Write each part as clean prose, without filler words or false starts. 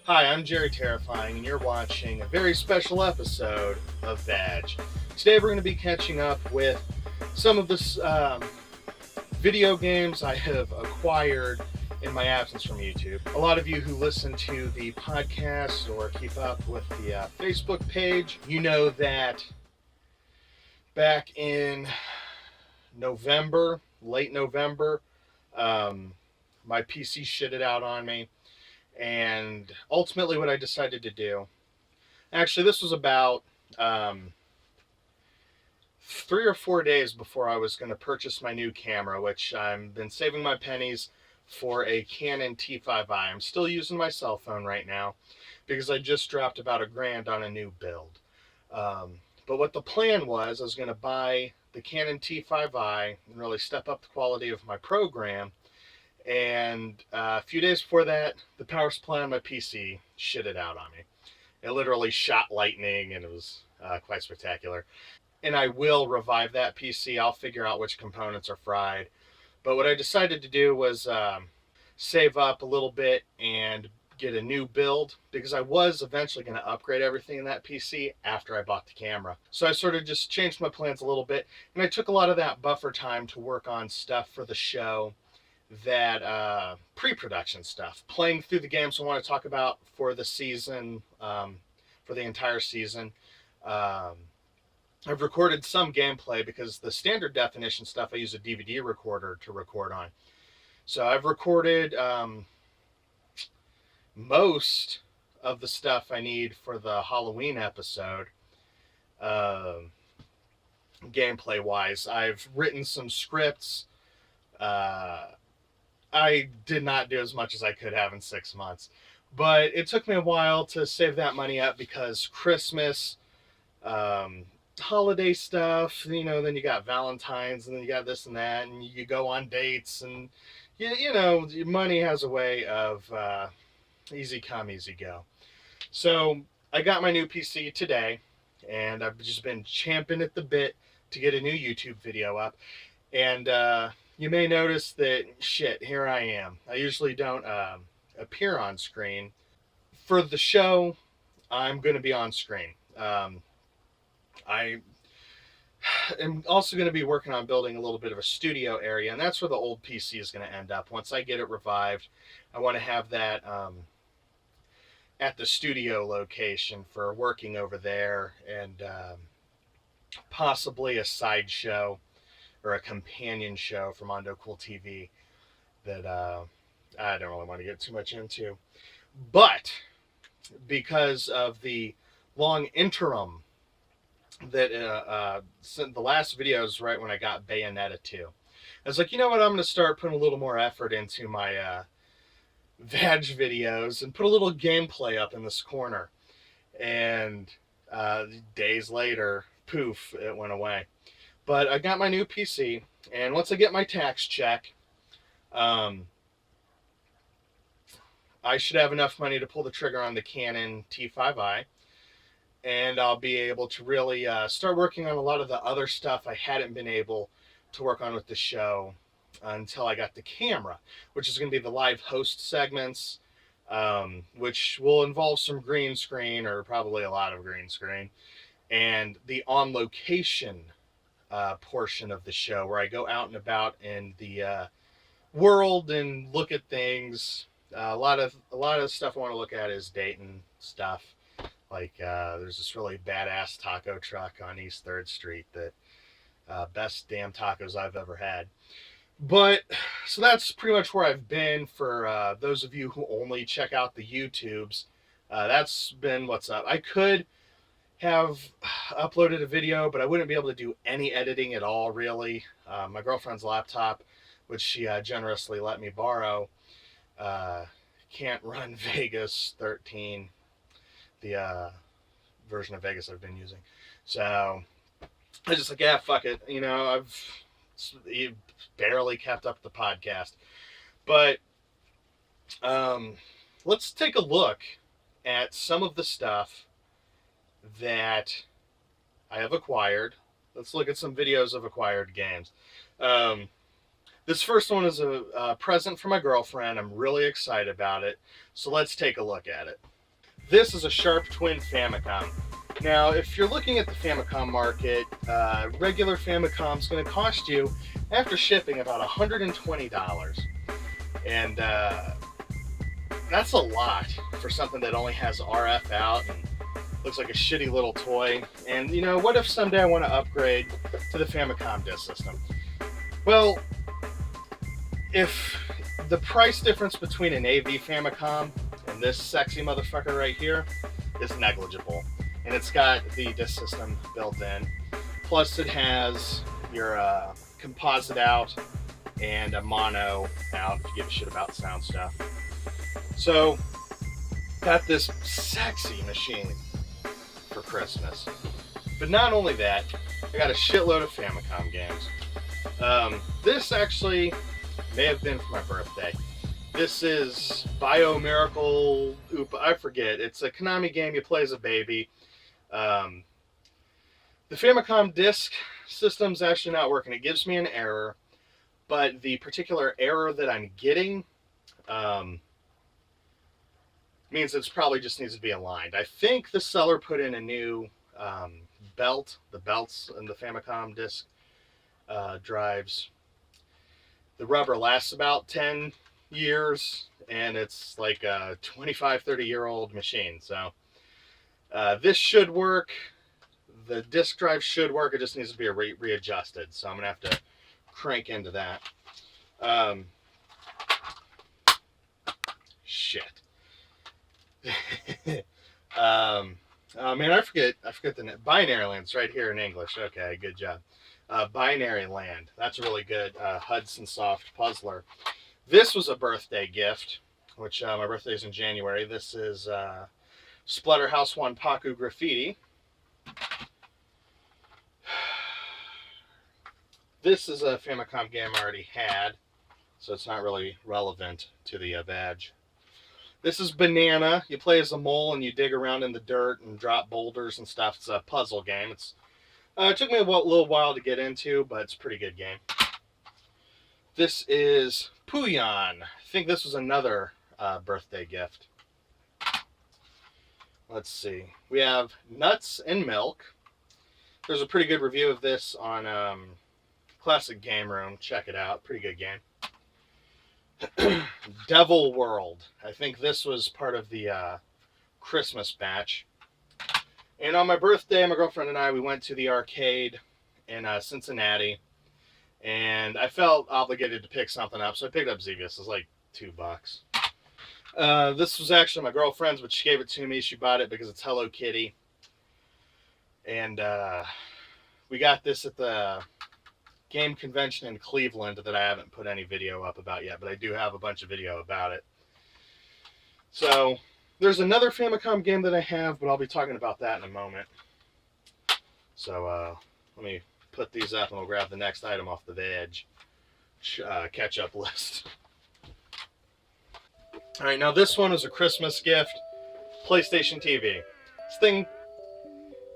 Hi, I'm Jerry Terrifying, and you're watching a very special episode of Vag. Today, we're going to be catching up with some of the video games I have acquired in my absence from YouTube. A lot of you who listen to the podcast or keep up with the Facebook page, you know that back in November, late November, um, my PC shitted out on me. And ultimately, what I decided to do, actually, this was about um, 3 or 4 days before I was going to purchase my new camera, which I've been saving my pennies for a Canon T5i. I'm still using my cell phone right now because I just dropped about $1,000 on a new build. But what the plan was, I was going to buy the Canon T5i and really step up the quality of my program. And a few days before that, the power supply on my PC shitted out on me. It literally shot lightning, and it was quite spectacular. And I will revive that PC. I'll figure out which components are fried. But what I decided to do was save up a little bit and get a new build, because I was eventually going to upgrade everything in that PC after I bought the camera. So I sort of just changed my plans a little bit, and I took a lot of that buffer time to work on stuff for the show, that pre-production stuff, playing through the games I want to talk about for the season, for the entire season. Um, I've recorded some gameplay because the standard definition stuff I use a DVD recorder to record on. So I've recorded most of the stuff I need for the Halloween episode, uh, gameplay wise. I've written some scripts. I did not do as much as I could have in 6 months. But it took me a while to save that money up because Christmas, holiday stuff, then you got Valentine's, and then you got this and that, and you go on dates, and money has a way of easy come, easy go. So I got my new PC today, and I've just been champing at the bit to get a new YouTube video up. And you may notice that, shit, here I am. I usually don't appear on screen. For the show, I'm going to be on screen. I am also going to be working on building a little bit of a studio area, and that's where the old PC is going to end up. Once I get it revived, I want to have that at the studio location for working over there, and possibly a sideshow or a companion show for Mondo Cool TV that I don't really want to get too much into. But because of the long interim that the last video is right when I got Bayonetta 2. I was like, you know what, I'm going to start putting a little more effort into my Vag videos and put a little gameplay up in this corner. And days later, poof, it went away. But I got my new PC, and once I get my tax check, I should have enough money to pull the trigger on the Canon T5i, and I'll be able to really start working on a lot of the other stuff I hadn't been able to work on with the show until I got the camera, which is going to be the live host segments, which will involve some green screen, or probably a lot of green screen, and the on location portion of the show, where I go out and about in the world and look at things. A lot of stuff I want to look at is Dayton stuff. Like there's this really badass taco truck on East 3rd Street that best damn tacos I've ever had. But so that's pretty much where I've been for those of you who only check out the YouTubes. That's been what's up. I could have uploaded a video, but I wouldn't be able to do any editing at all, really. My girlfriend's laptop, which she generously let me borrow, can't run Vegas 13, the version of Vegas I've been using. So I was just like, yeah, fuck it. I've barely kept up the podcast. But let's take a look at some of the stuff that I have acquired. Let's look at some videos of acquired games. This first one is a present for my girlfriend. I'm really excited about it. So let's take a look at it. This is a Sharp Twin Famicom. Now, if you're looking at the Famicom market, regular Famicom's going to cost you, after shipping, about $120. And that's a lot for something that only has RF out and looks like a shitty little toy. And, you know, what if someday I want to upgrade to the Famicom disk system? Well, if the price difference between an AV Famicom and this sexy motherfucker right here is negligible, and it's got the disk system built in, plus it has your composite out and a mono out, if you give a shit about sound stuff. So, got this sexy machine for Christmas. But not only that, I got a shitload of Famicom games. This actually may have been for my birthday. This is Bio Miracle, I forget. It's a Konami game you play as a baby. The Famicom disk system's actually not working. It gives me an error, but the particular error that I'm getting means it probably just needs to be aligned. I think the seller put in a new belt. The belts in the Famicom disk drives. The rubber lasts about 10 years, and it's like a 25-30-year-old machine. So this should work. The disk drive should work. It just needs to be readjusted. So I'm gonna have to crank into that. Shit. Oh man, I forget the Binary Land's right here in English. Okay, good job. Binary Land. That's a really good Hudson Soft puzzler. This was a birthday gift, which my birthday's in January. This is Splatterhouse 1 Paku Graffiti. This is a Famicom game I already had, so it's not really relevant to the badge. This is Banana. You play as a mole and you dig around in the dirt and drop boulders and stuff. It's a puzzle game. It took me a little while to get into, but it's a pretty good game. This is Puyon. I think this was another birthday gift. Let's see. We have Nuts and Milk. There's a pretty good review of this on Classic Game Room. Check it out. Pretty good game. Devil World. I think this was part of the Christmas batch. And on my birthday, my girlfriend and I, we went to the arcade in Cincinnati. And I felt obligated to pick something up, so I picked up Xevious. It was like $2. This was actually my girlfriend's, but she gave it to me. She bought it because it's Hello Kitty. And we got this at the game convention in Cleveland that I haven't put any video up about yet, but I do have a bunch of video about it. So there's another Famicom game that I have, but I'll be talking about that in a moment. So let me put these up and we'll grab the next item off the veg catch-up list. All right, now this one is a Christmas gift, PlayStation TV. This thing,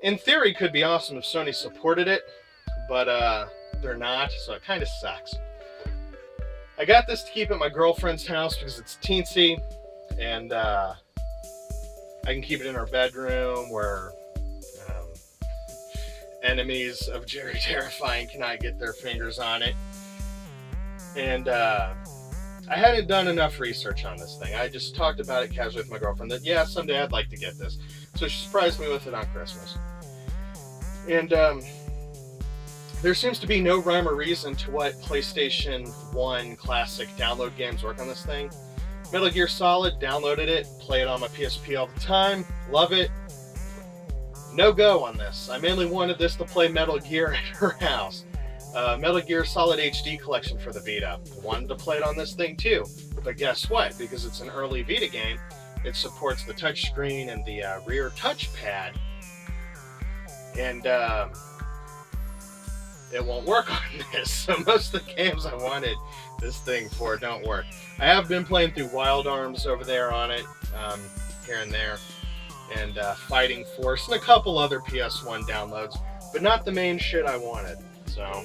in theory, could be awesome if Sony supported it, but they're not, so it kind of sucks. I got this to keep at my girlfriend's house because it's teensy, and I can keep it in our bedroom where enemies of Jerry Terrifying cannot get their fingers on it. And I hadn't done enough research on this thing. I just talked about it casually with my girlfriend that, yeah, someday I'd like to get this. So she surprised me with it on Christmas. And there seems to be no rhyme or reason to what PlayStation 1 classic download games work on this thing. Metal Gear Solid, downloaded it, play it on my PSP all the time, love it. No go on this. I mainly wanted this to play Metal Gear at her house. Metal Gear Solid HD collection for the Vita. Wanted to play it on this thing too. But guess what? Because it's an early Vita game, it supports the touchscreen and the rear touchpad. And it won't work on this. So most of the games I wanted this thing for don't work. I have been playing through Wild Arms over there on it, here and there. And Fighting Force, and a couple other PS1 downloads, but not the main shit I wanted. So,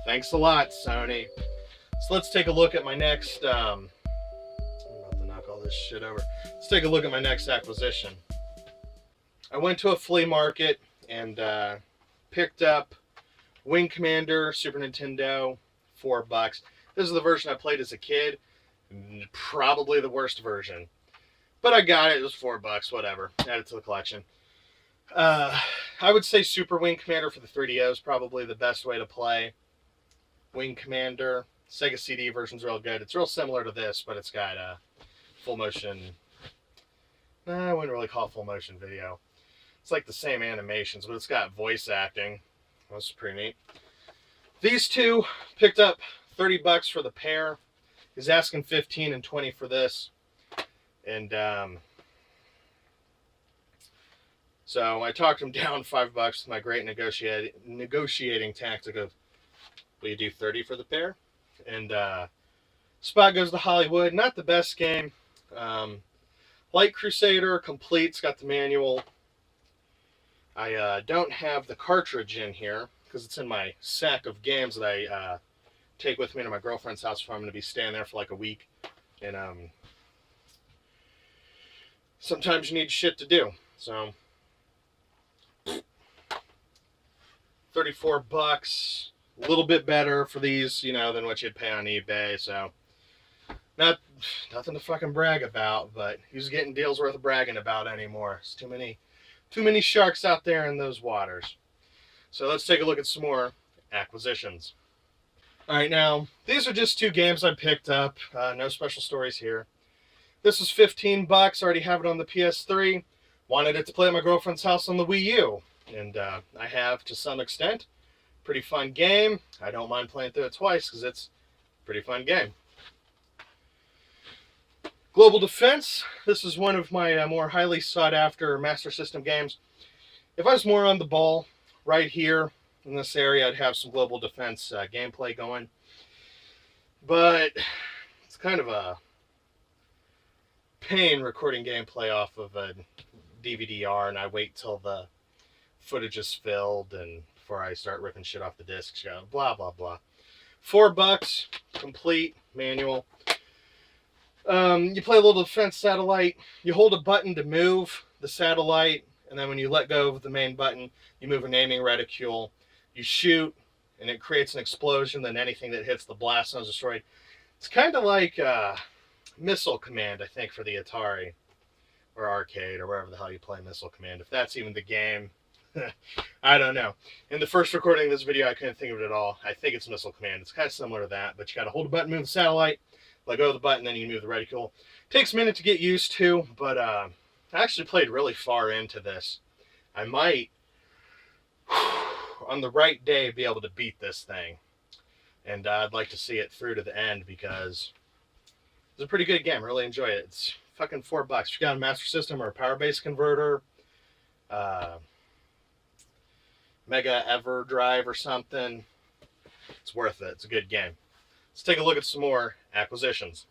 Thanks a lot, Sony. So let's take a look at my next, I'm about to knock all this shit over. Let's take a look at my next acquisition. I went to a flea market and picked up Wing Commander, Super Nintendo, $4. This is the version I played as a kid. Probably the worst version. But I got it. It was $4, whatever. Add it to the collection. I would say Super Wing Commander for the 3DO is probably the best way to play Wing Commander. Sega CD version's real good. It's real similar to this, but it's got full motion. I wouldn't really call it full motion video. It's like the same animations, but it's got voice acting. That's pretty neat. These two picked up $30 for the pair. He's asking $15 and $20 for this. And so I talked him down $5 with my great negotiating tactic of, will you do 30 for the pair? And Spot Goes to Hollywood. Not the best game. Light Crusader complete's got the manual. I don't have the cartridge in here because it's in my sack of games that I take with me to my girlfriend's house if I'm going to be staying there for like a week. And sometimes you need shit to do. So $34, a little bit better for these, you know, than what you'd pay on eBay. So nothing to fucking brag about, but who's getting deals worth bragging about anymore? It's too many sharks out there in those waters. So let's take a look at some more acquisitions. All right, now these are just two games I picked up. No special stories here. This was $15. Already have it on the PS3. Wanted it to play at my girlfriend's house on the Wii U, and I have to some extent. Pretty fun game. I don't mind playing through it twice because it's a pretty fun game. Global Defense. This is one of my more highly sought after Master System games. If I was more on the ball right here in this area, I'd have some Global Defense gameplay going. But it's kind of a pain recording gameplay off of a DVD-R, and I wait till the footage is filled and before I start ripping shit off the discs. Blah, blah, blah. $4, complete, manual. You play a little defense satellite. You hold a button to move the satellite, and then when you let go of the main button, you move an aiming reticule. You shoot, and it creates an explosion. Then anything that hits the blast zone is destroyed. It's kind of like Missile Command, I think, for the Atari or arcade or wherever the hell you play Missile Command. If that's even the game, I don't know. In the first recording of this video, I couldn't think of it at all. I think it's Missile Command. It's kind of similar to that, but you got to hold a button, move the satellite, let go of the button, then you move the reticule. Takes a minute to get used to, but I actually played really far into this. I might, on the right day, be able to beat this thing. And I'd like to see it through to the end because it's a pretty good game. I really enjoy it. It's fucking $4. If you got a Master System or a Power Base converter, Mega EverDrive or something, it's worth it. It's a good game. Let's take a look at some more acquisitions.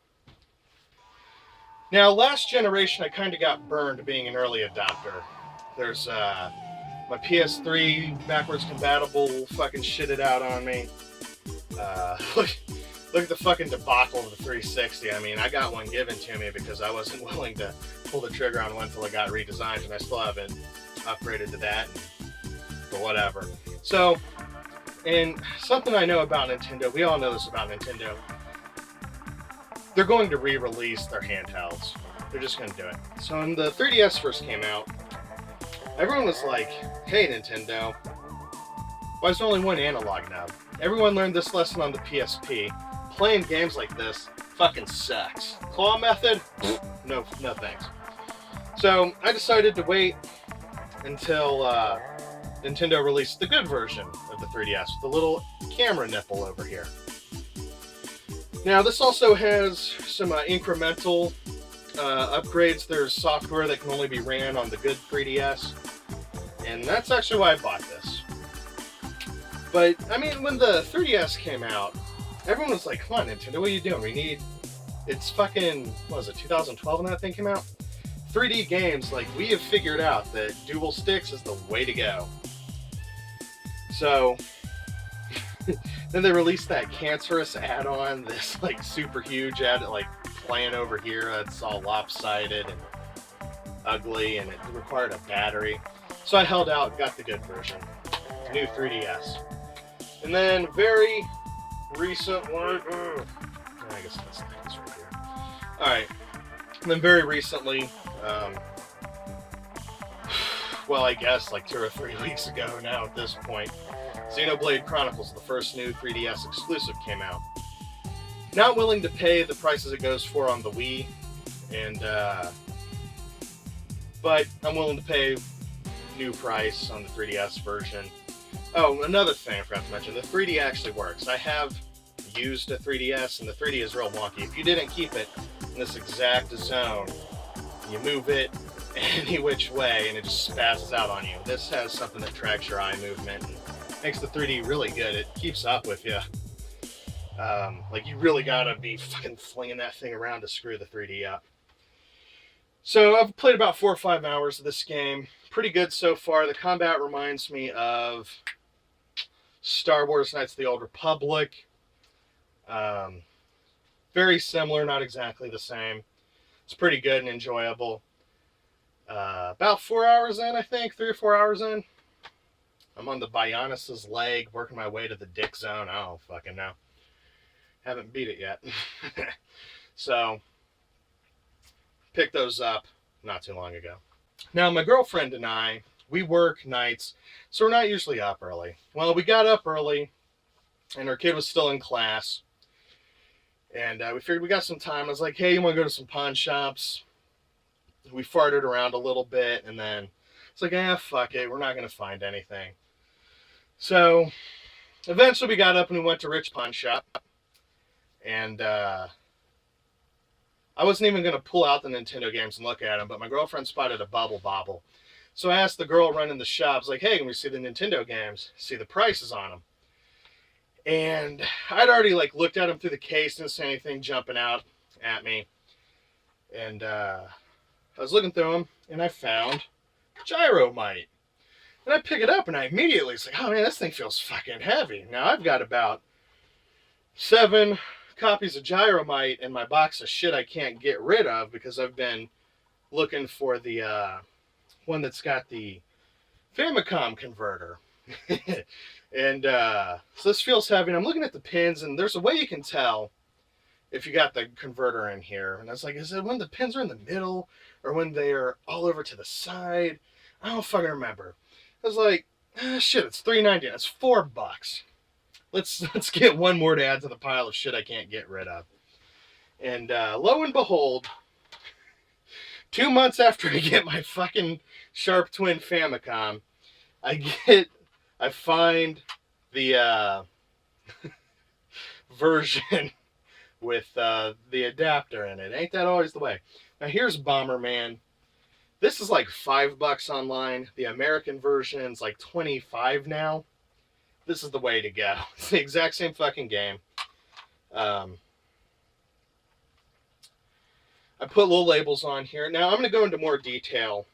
Now, last generation, I kind of got burned being an early adopter. There's my PS3 backwards compatible fucking shitted out on me. Look at the fucking debacle of the 360. I mean, I got one given to me because I wasn't willing to pull the trigger on one until it got redesigned, and I still haven't upgraded to that, but whatever. So, and something I know about Nintendo, we all know this about Nintendo, they're going to re-release their handhelds. They're just going to do it. So when the 3DS first came out, everyone was like, hey Nintendo, why is there only one analog knob? Everyone learned this lesson on the PSP. Playing games like this fucking sucks. Claw method? No thanks. So I decided to wait until Nintendo released the good version of the 3DS with the little camera nipple over here. Now this also has some incremental upgrades. There's software that can only be ran on the good 3DS, and that's actually why I bought this. But I mean, when the 3DS came out, everyone was like, come on Nintendo, what are you doing? It's fucking, what was it, 2012 when that thing came out? 3D games, like, we have figured out that dual sticks is the way to go. So, Then they released that cancerous add-on, this like super huge add, like playing over here. It's all lopsided and ugly, and it required a battery. So I held out and got the good version, new 3DS. And then very recent one. I guess that's nice right here. All right. And then very recently, well, I guess like 2 or 3 weeks ago now at this point, Xenoblade Chronicles, the first new 3DS exclusive, came out. Not willing to pay the prices it goes for on the Wii, and but I'm willing to pay new price on the 3DS version. Oh, another thing I forgot to mention, the 3D actually works. I have used a 3DS, and the 3D is real wonky. If you didn't keep it in this exact zone, you move it any which way, and it just spazzes out on you. This has something that tracks your eye movement and makes the 3D really good. It keeps up with you. Like, you really gotta be fucking flinging that thing around to screw the 3D up. So I've played about 4 or 5 hours of this game. Pretty good so far. The combat reminds me of Star Wars Knights of the Old Republic. Very similar, not exactly the same. It's pretty good and enjoyable. About 4 hours in, I think, 3 or 4 hours in. I'm on the Bionis' leg, working my way to the dick zone. I don't fucking know. Haven't beat it yet. So, picked those up not too long ago. Now, my girlfriend and I, we work nights, so we're not usually up early. Well, we got up early, and our kid was still in class. And we figured we got some time. I was like, hey, you want to go to some pawn shops? We farted around a little bit, and then it's like, fuck it. We're not going to find anything. So, eventually we got up and we went to Rich Pawn Shop. And I wasn't even going to pull out the Nintendo games and look at them, but my girlfriend spotted a Bubble Bobble. So I asked the girl running the shop, I was like, hey, can we see the Nintendo games? See the prices on them. And I'd already like looked at them through the case, didn't see anything jumping out at me. And I was looking through them, and I found Gyromite. And I pick it up, and I immediately was like, oh man, this thing feels fucking heavy. Now I've got about 7 copies of Gyromite in my box of shit I can't get rid of because I've been looking for the one that's got the Famicom converter. And so this feels heavy. And I'm looking at the pins, and there's a way you can tell if you got the converter in here. And I was like, is it when the pins are in the middle or when they are all over to the side? I don't fucking remember. I was like, shit, it's $3.90. That's $4. Let's get one more to add to the pile of shit I can't get rid of. And lo and behold, 2 months after I get my fucking Sharp Twin Famicom, I find the version with the adapter in it. Ain't that always the way? Now here's Bomberman. This is like $5 online. The American version's like $25 now. This is the way to go. It's the exact same fucking game. I put little labels on here. Now I'm going to go into more detail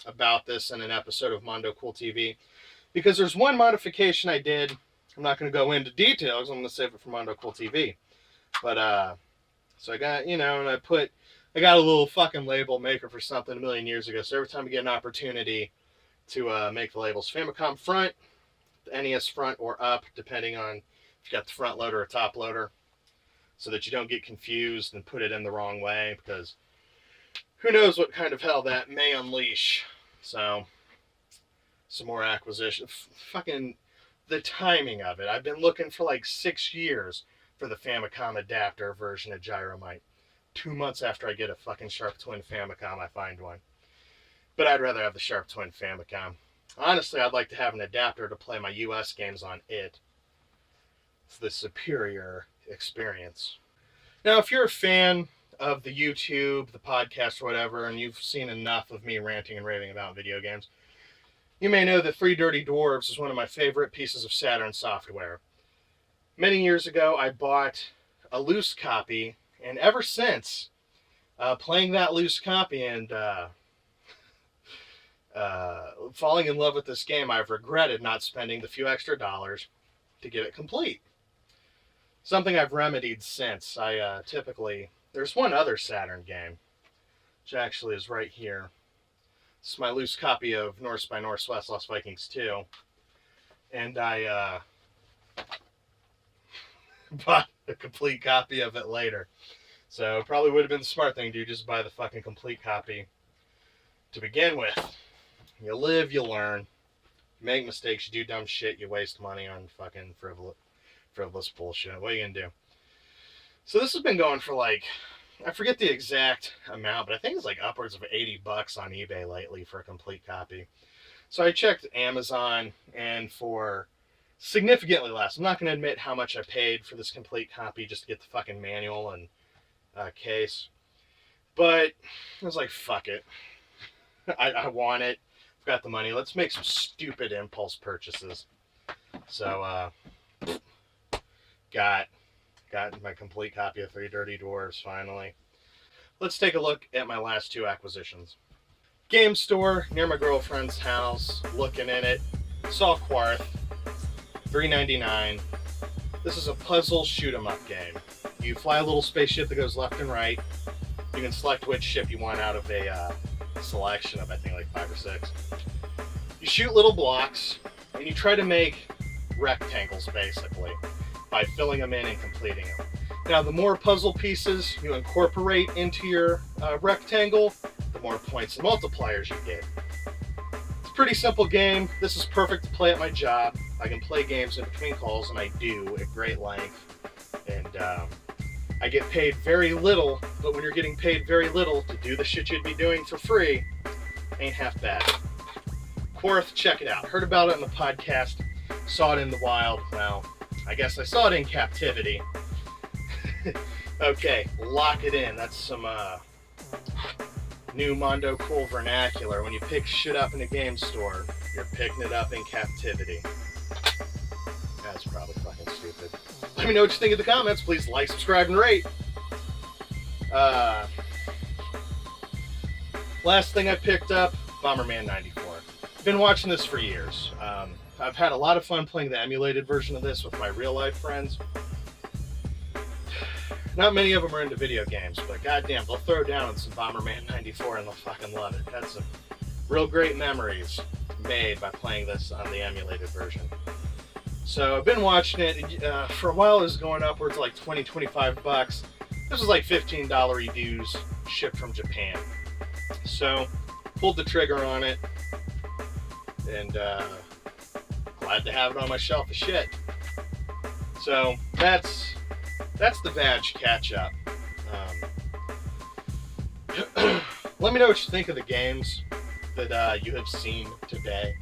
about this in an episode of Mondo Cool TV. Because there's one modification I did. I'm not going to go into details. I'm going to save it for Mondo Cool TV. But, so I got, and I got a little fucking label maker for something a million years ago. So every time I get an opportunity to make the labels, Famicom front, the NES front, or up, depending on if you got the front loader or top loader, so that you don't get confused and put it in the wrong way, because who knows what kind of hell that may unleash. So, some more acquisition. Fucking the timing of it. I've been looking for like 6 years for the Famicom adapter version of Gyromite. 2 months after I get a fucking Sharp Twin Famicom, I find one. But I'd rather have the Sharp Twin Famicom. Honestly, I'd like to have an adapter to play my US games on it. It's the superior experience. Now, if you're a fan of the YouTube, the podcast, or whatever, and you've seen enough of me ranting and raving about video games, you may know that 3 Dirty Dwarfs is one of my favorite pieces of Saturn software. Many years ago, I bought a loose copy, and ever since, playing that loose copy and falling in love with this game, I've regretted not spending the few extra dollars to get it complete. Something I've remedied since. I typically... There's one other Saturn game, which actually is right here. It's my loose copy of Norse by Northwest Lost Vikings 2. And I bought a complete copy of it later. So probably would have been the smart thing to do, just buy the fucking complete copy to begin with. You live, you learn. You make mistakes, you do dumb shit, you waste money on fucking frivolous bullshit. What are you gonna do? So this has been going for like, I forget the exact amount, but I think it's like upwards of $80 on eBay lately for a complete copy. So I checked Amazon, and for significantly less, I'm not going to admit how much I paid for this complete copy just to get the fucking manual and case. But I was like, fuck it. I want it. I've got the money. Let's make some stupid impulse purchases. So, got my complete copy of 3 Dirty Dwarfs, finally. Let's take a look at my last 2 acquisitions. Game store near my girlfriend's house, looking in it. Softwire, $3.99. This is a puzzle shoot-'em-up game. You fly a little spaceship that goes left and right. You can select which ship you want out of a selection of, I think, like 5 or 6. You shoot little blocks, and you try to make rectangles, basically, by filling them in and completing them. Now, the more puzzle pieces you incorporate into your rectangle, the more points and multipliers you get. It's a pretty simple game. This is perfect to play at my job. I can play games in between calls, and I do at great length. And I get paid very little, but when you're getting paid very little to do the shit you'd be doing for free, ain't half bad. Quarth, check it out. Heard about it on the podcast, saw it in the wild. Well, I guess I saw it in captivity. Okay, lock it in. That's some new Mondo cool vernacular. When you pick shit up in a game store, you're picking it up in captivity. That's probably fucking stupid. Let me know what you think in the comments. Please like, subscribe, and rate. Last thing I picked up, Bomberman 94. Been watching this for years. I've had a lot of fun playing the emulated version of this with my real-life friends. Not many of them are into video games, but goddamn, they'll throw down on some Bomberman 94 and they'll fucking love it. Had some real great memories made by playing this on the emulated version. So I've been watching it. For a while it was going upwards to like $20, $25. This was like $15 dues shipped from Japan. So pulled the trigger on it, and glad to have it on my shelf of shit. So that's the Vag catch-up. Let me know what you think of the games that you have seen today.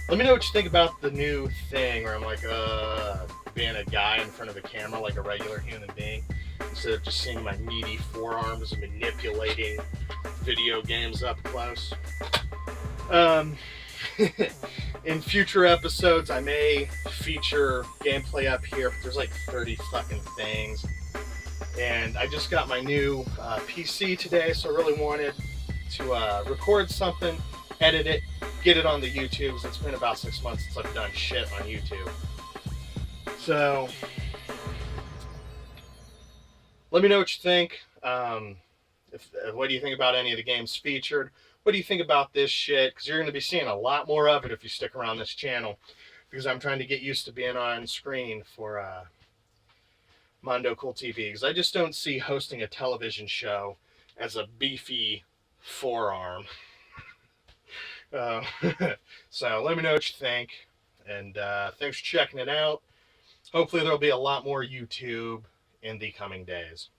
Let me know what you think about the new thing where I'm like being a guy in front of a camera like a regular human being, instead of just seeing my meaty forearms and manipulating video games up close. In future episodes, I may feature gameplay up here, but there's like 30 fucking things. And I just got my new PC today, so I really wanted to record something, edit it, get it on the YouTube. It's been about 6 months since I've done shit on YouTube. So, let me know what you think. What do you think about any of the games featured? What do you think about this shit? Because you're going to be seeing a lot more of it if you stick around this channel. Because I'm trying to get used to being on screen for Mondo Cool TV. Because I just don't see hosting a television show as a beefy forearm. So let me know what you think. And thanks for checking it out. Hopefully there'll be a lot more YouTube in the coming days.